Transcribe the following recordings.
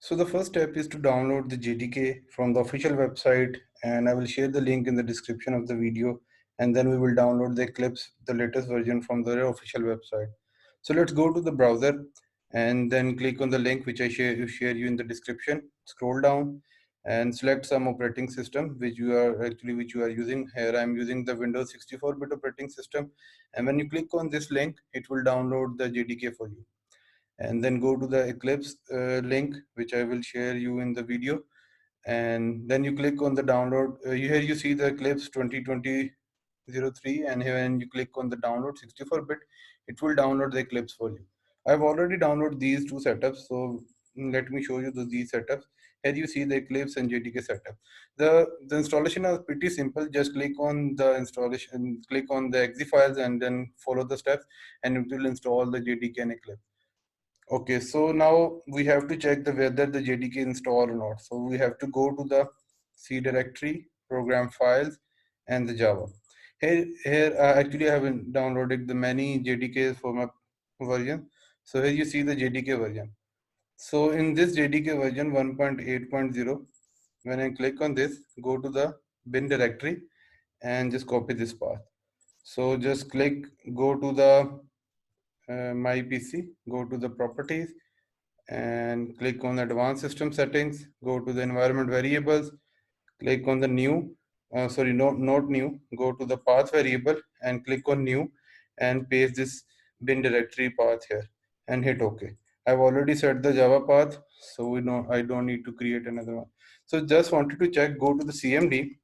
So the first step is to download the JDK from the official website, and I will share the link in the description of the video, and then we will download the Eclipse, the latest version from the official website. So let's go to the browser and then click on the link which I share you in the description. Scroll down and select some operating system which you are using. Here I'm using the Windows 64-bit operating system, and when you click on this link, it will download the JDK for you, and then go to the Eclipse link which I will share you in the video, and then you click on the download. Here you see the Eclipse 2020-03, and here when you click on the download 64-bit, it will download the Eclipse for you. I've already downloaded these two setups, so let me show you these setups. Here you see the Eclipse and JDK setup. The installation is pretty simple. Just click on the installation, click on the exe files, and then follow the steps, and it will install the JDK and Eclipse. Okay, so now we have to check whether the JDK install or not. So we have to go to the C directory, program files, and the Java. Here actually I haven't downloaded the many JDKs for my version. So here you see the JDK version. So in this JDK version 1.8.0, when I click on this, go to the bin directory and just copy this path. So just go to the my PC, go to the properties, and click on advanced system settings, go to the environment variables, click on the new, sorry, not new, go to the path variable and click on new, and paste this bin directory path here and hit OK. I've already set the Java path, so I don't need to create another one. So just wanted to check, go to the CMD,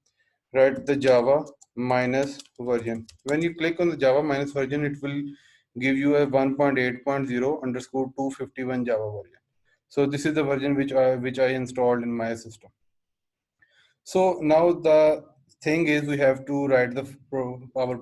write the Java minus version. When you click on the Java minus version, it will give you a 1.8.0 underscore 251 Java version. So this is the version which I installed in my system. So now the thing is, we have to write the power